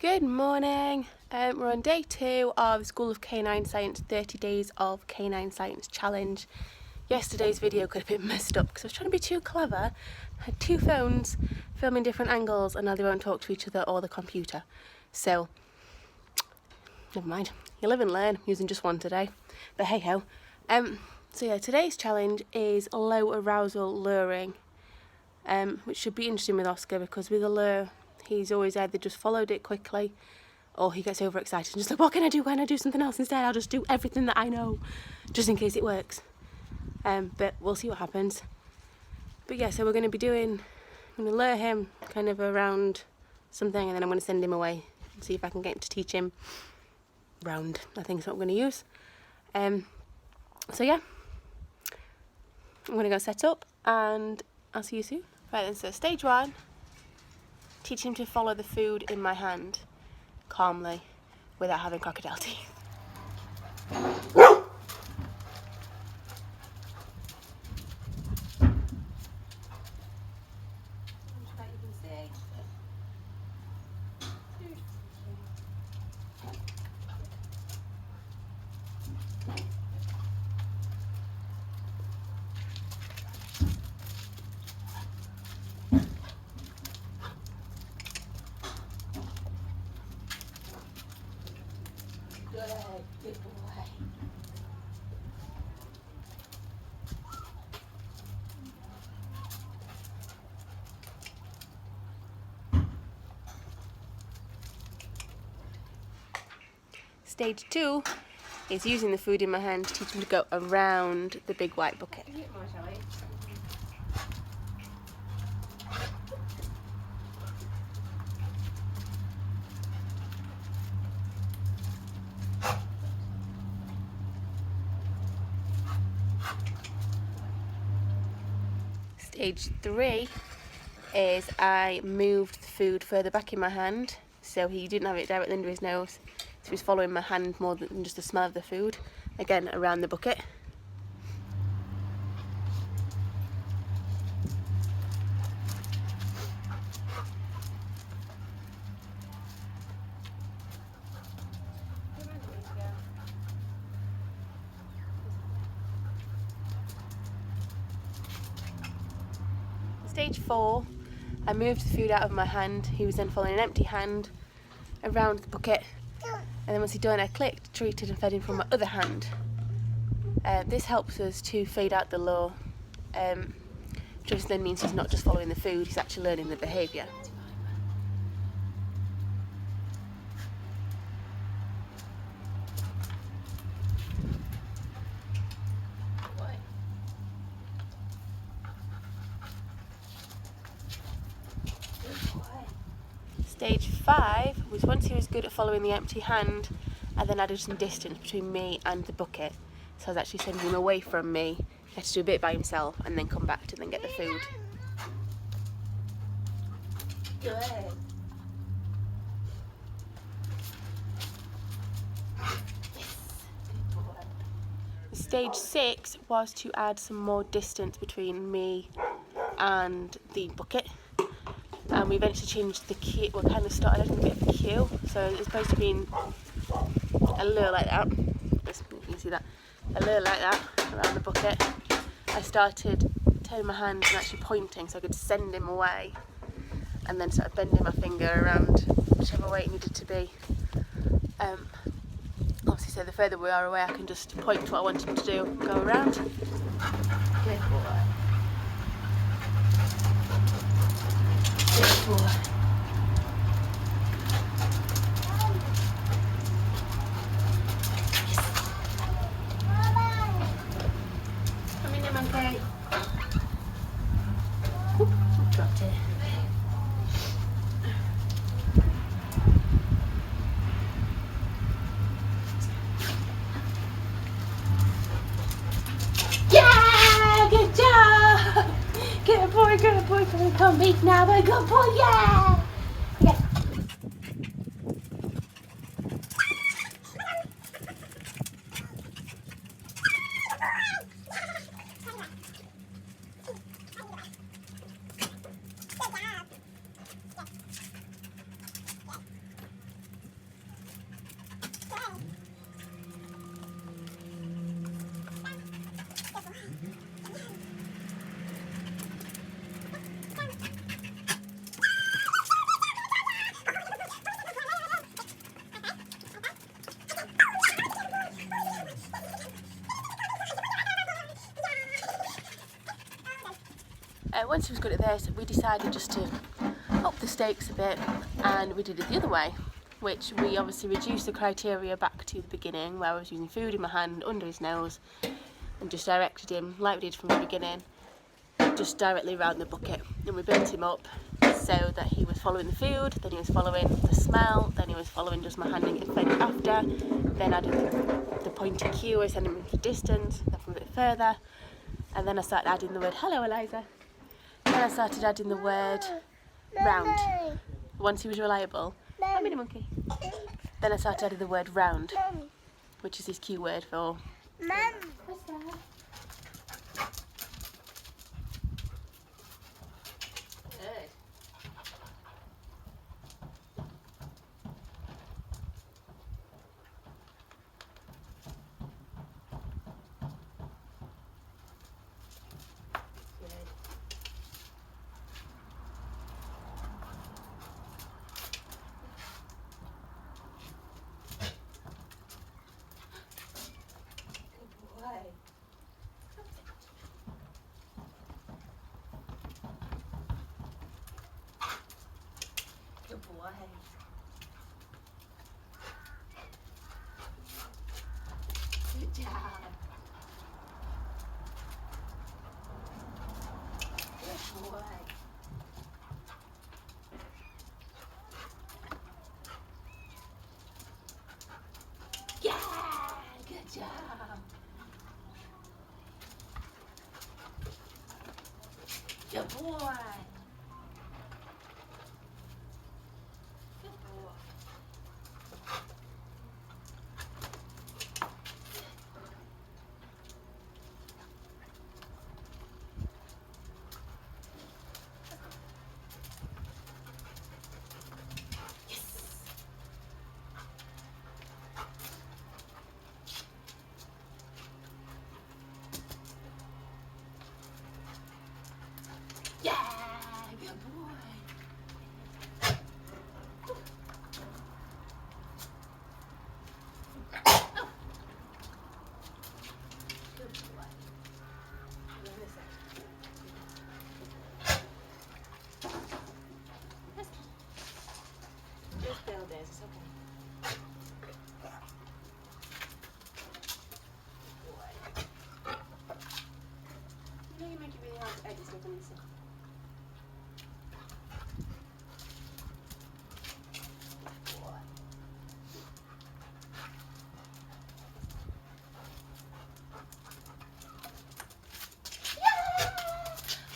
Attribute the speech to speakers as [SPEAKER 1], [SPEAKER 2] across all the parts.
[SPEAKER 1] Good morning. We're on day 2 of the School of Canine Science 30 Days of Canine Science Challenge. Yesterday's video could have been messed up because I was trying to be too clever. I had 2 phones filming different angles and now they won't talk to each other or the computer. So, never mind. You live and learn using just one today. But hey ho. So yeah, today's challenge is low arousal luring, which should be interesting with Oscar because with a lure, he's always either just followed it quickly or he gets overexcited and just like, what can I do? Why don't I do something else instead? I'll just do everything that I know just in case it works. But we'll see what happens. But yeah, so we're going to be I'm going to lure him kind of around something and then I'm going to send him away and see if I can get him to teach him round, I think is what I'm going to use. So yeah, I'm going to go set up and I'll see you soon. Right then, so stage 1. Teach him to follow the food in my hand calmly without having crocodile teeth. Good boy. Stage 2 is using the food in my hand to teach him to go around the big white bucket. Stage 3 is I moved the food further back in my hand so he didn't have it directly under his nose, so he's following my hand more than just the smell of the food, again around the bucket. Stage 4, I moved the food out of my hand. He was then following an empty hand around the bucket, and then once he'd done, I clicked, treated and fed him from my other hand. This helps us to fade out the lure, which then means he's not just following the food, he's actually learning the behaviour. Stage 5 was once he was good at following the empty hand, I then added some distance between me and the bucket. So I was actually sending him away from me. He had to do a bit by himself and then come back to then get the food. Good. Yes. Good boy. Stage 6 was to add some more distance between me and the bucket. And we eventually changed the cue. We kind of started adding a bit of a cue. So it's supposed to be a lure like that. You can see that. A lure like that around the bucket. I started turning my hand and actually pointing so I could send him away. And then started bending my finger around whichever way it needed to be. Obviously, so the further we are away, I can just point to what I want him to do. Go around. Good boy. Good boy. Come in here, monkey. Oop, dropped it. Yeah, good job. Good boy, come eat now, but good boy, yeah! Okay. once he was good at this, we decided just to up the stakes a bit, and we did it the other way, which we obviously reduced the criteria back to the beginning, where I was using food in my hand under his nose and just directed him like we did from the beginning, just directly around the bucket. And we built him up so that he was following the food, then he was following the smell, then he was following just my hand and getting fed after, then I did the pointy cue, I sent him into the distance, then from a bit further, and then I started adding the word, hello Eliza, then I started adding the word round. Once he was reliable, hi mini monkey, then I started adding the word round, which is his cue word for what's that? Good. Good boy. Good job. Good boy. Yeah, good job. Good boy. Yeah, good boy. Good boy. Just build this, it's okay. Boy. You know you make it really hard to edit stuff on yourself.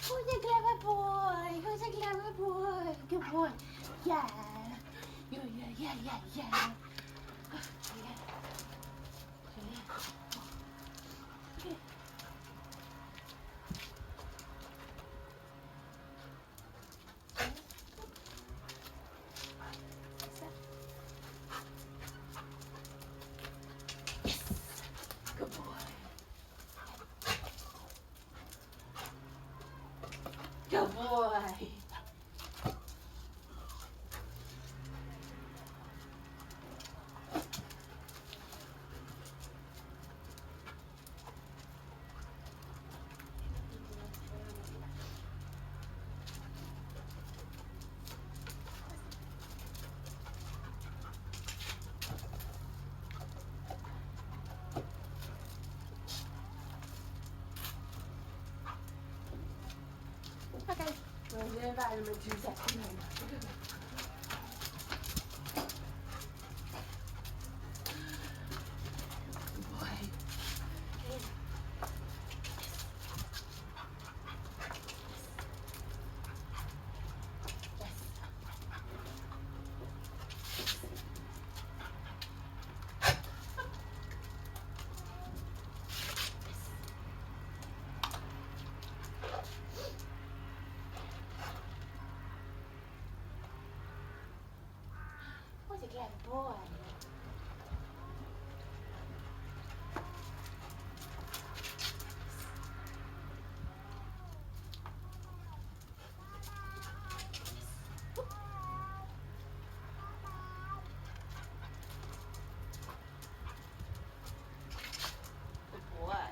[SPEAKER 1] Who's a clever boy? Who's a clever boy? Good boy. Yeah. Yeah. Yeah. Good boy. Good boy. Okay. We'll do the environment 2 seconds. Good boy. Who's a clever boy? Good boy.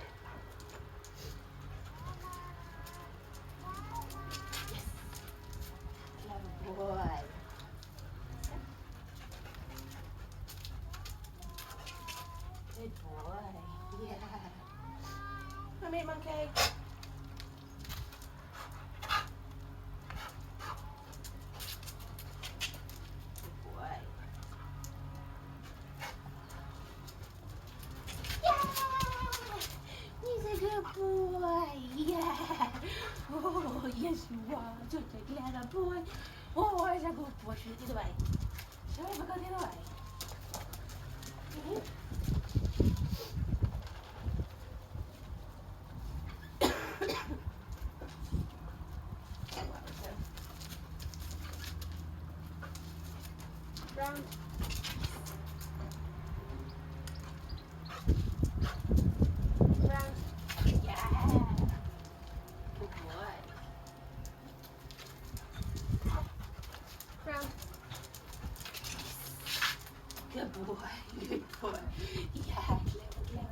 [SPEAKER 1] Such a clever boy. Oh, he's a good boy. Should we go the other way? Shall we ever go the other way? Round. Round. Yeah. Good boy. Round. Good boy. Good boy. Yeah, clever.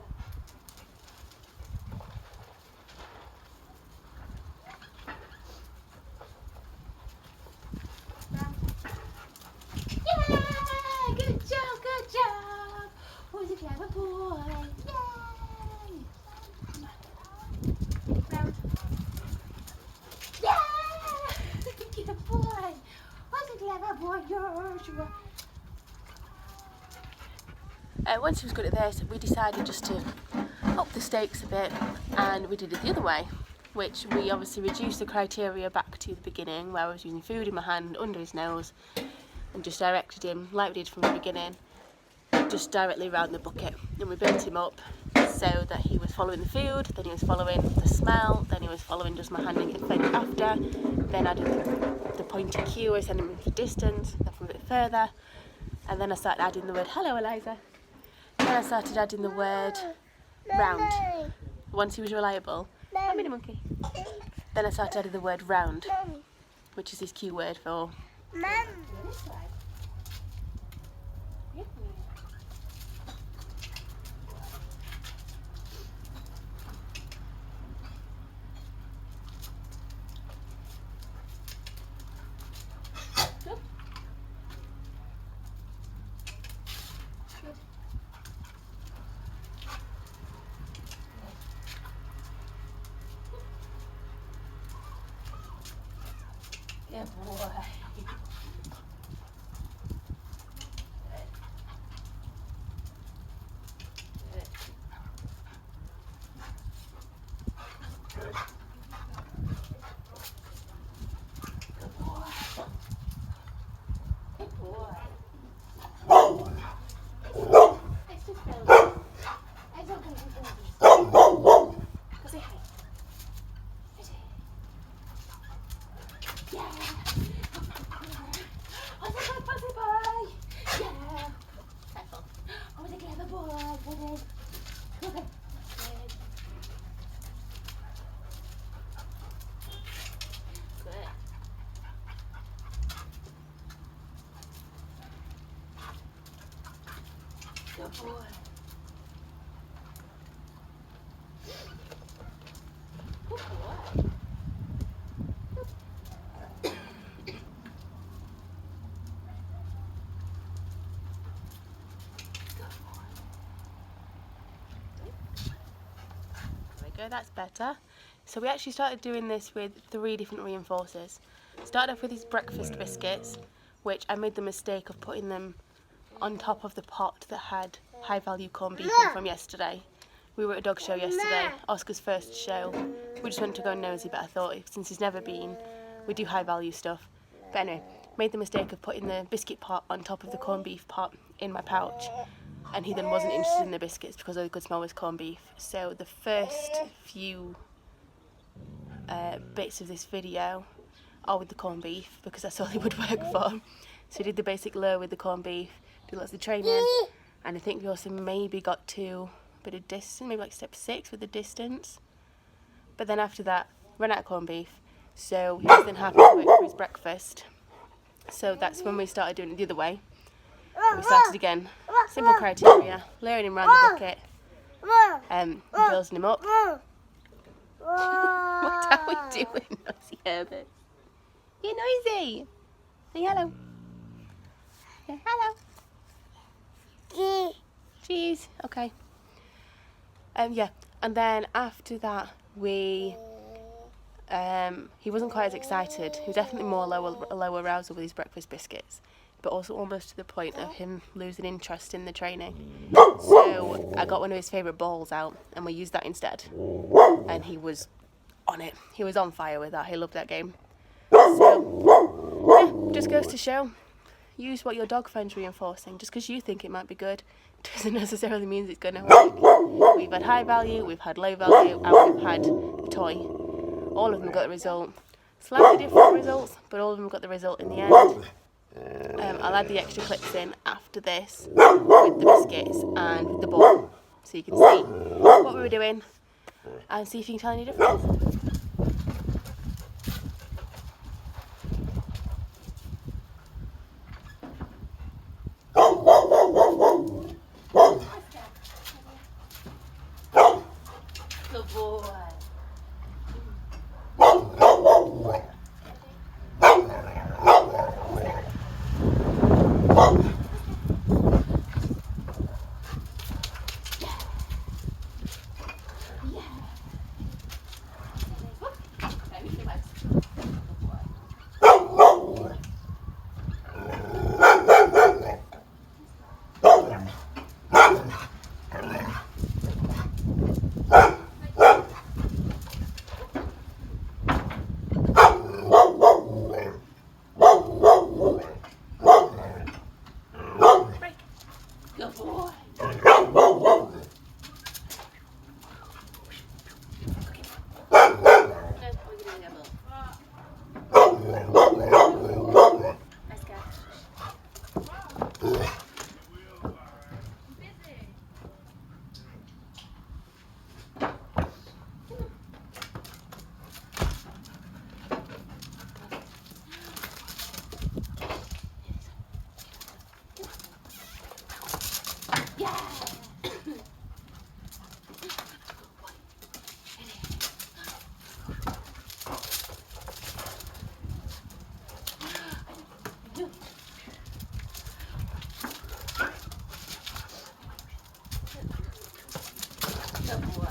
[SPEAKER 1] Round. Yeah! Good job! Who's a clever boy? Yay! Round. Yeah! Good boy! Who's a clever boy? Joshua. Once he was good at this, we decided just to up the stakes a bit, and we did it the other way, which we obviously reduced the criteria back to the beginning, where I was using food in my hand under his nose and just directed him like we did from the beginning, just directly around the bucket. And we built him up so that he was following the food, then he was following the smell, then he was following just my hand and getting fed after, then I did the pointy cue, I sent him into the distance, then from a bit further, and then I started adding the word hello Eliza. Then I started adding the word round. Once he was reliable. Come in, monkey. Then I started adding the word round, which is his cue word for good boy. Good boy. Good boy. There we go, that's better. So we actually started doing this with 3 different reinforcers. Started off with these breakfast biscuits, which I made the mistake of putting them on top of the pot that had high value corned beef in from yesterday. We were at a dog show yesterday, Oscar's first show. We just went to go and nosy, but I thought since he's never been, we do high value stuff. But anyway, made the mistake of putting the biscuit pot on top of the corned beef pot in my pouch, and he then wasn't interested in the biscuits because all he could smell was corned beef. So the first few bits of this video are with the corned beef because that's all he would work for. So we did the basic lure with the corned beef, did lots of training, and I think we also maybe got to a bit of distance, maybe like step 6 with the distance. But then after that, ran out of corned beef, so he was then happy to wait for his breakfast. So that's when we started doing it the other way. We started again, simple criteria, luring him around the bucket, building him up. What are we doing, Nosy Herbert? You're noisy. Say hello. Say hello. Cheese. Okay. Yeah, and then after that we he wasn't quite as excited. He was definitely more low arousal with his breakfast biscuits, but also almost to the point of him losing interest in the training. So I got one of his favourite balls out and we used that instead, and he was on it. He was on fire with that. He loved that game. So, yeah, just goes to show, use what your dog finds reinforcing. Just because you think it might be good doesn't necessarily mean it's going to work. We've had high value, we've had low value, and we've had the toy. All of them got the result. Slightly different results, but all of them got the result in the end. I'll add the extra clips in after this with the biscuits and with the ball, so you can see what we were doing and see if you can tell any difference. Good boy. Good boy.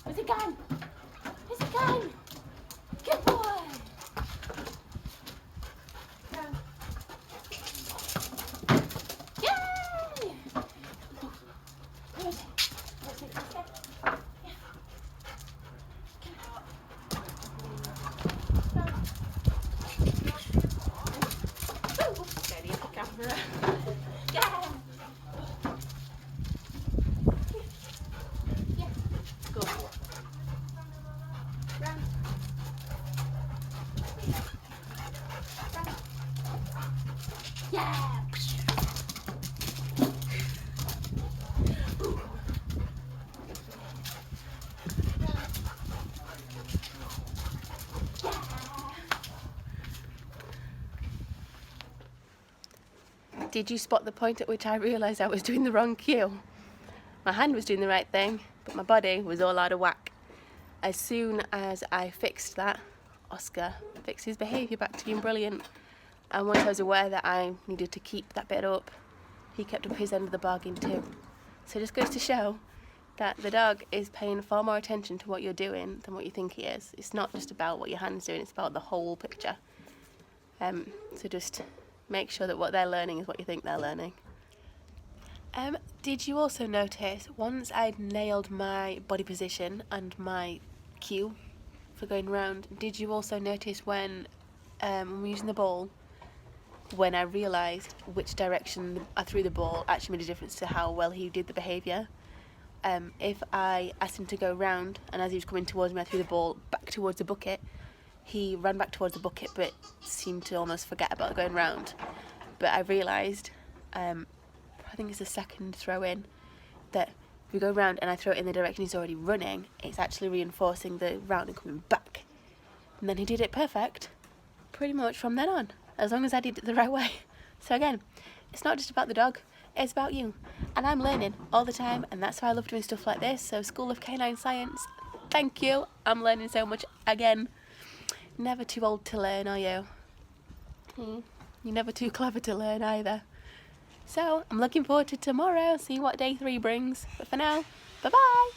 [SPEAKER 1] Where's it gone? Where's it gone? Good boy. Yay! Where is it? Where's it? Steady the camera. Yeah. Go. Run. Yeah. Did you spot the point at which I realised I was doing the wrong cue? My hand was doing the right thing, but my body was all out of whack. As soon as I fixed that, Oscar fixed his behaviour back to being brilliant. And once I was aware that I needed to keep that bit up, he kept up his end of the bargain too. So it just goes to show, that the dog is paying far more attention to what you're doing than what you think he is. It's not just about what your hand's doing, it's about the whole picture. So just make sure that what they're learning is what you think they're learning. Did you also notice, once I'd nailed my body position and my cue for going round, did you also notice when we're using the ball, when I realised which direction I threw the ball actually made a difference to how well he did the behaviour? If I asked him to go round, and as he was coming towards me I threw the ball back towards the bucket, he ran back towards the bucket but seemed to almost forget about going round. But I realised, I think it's the second throw in, that if we go round and I throw it in the direction he's already running, it's actually reinforcing the round and coming back. And then he did it perfect pretty much from then on, as long as I did it the right way. So again, it's not just about the dog, it's about you. And I'm learning all the time, and that's why I love doing stuff like this. So School of Canine Science, thank you. I'm learning so much again. Never too old to learn, are you? You're never too clever to learn either. So I'm looking forward to tomorrow, see what day 3 brings. But for now, bye-bye.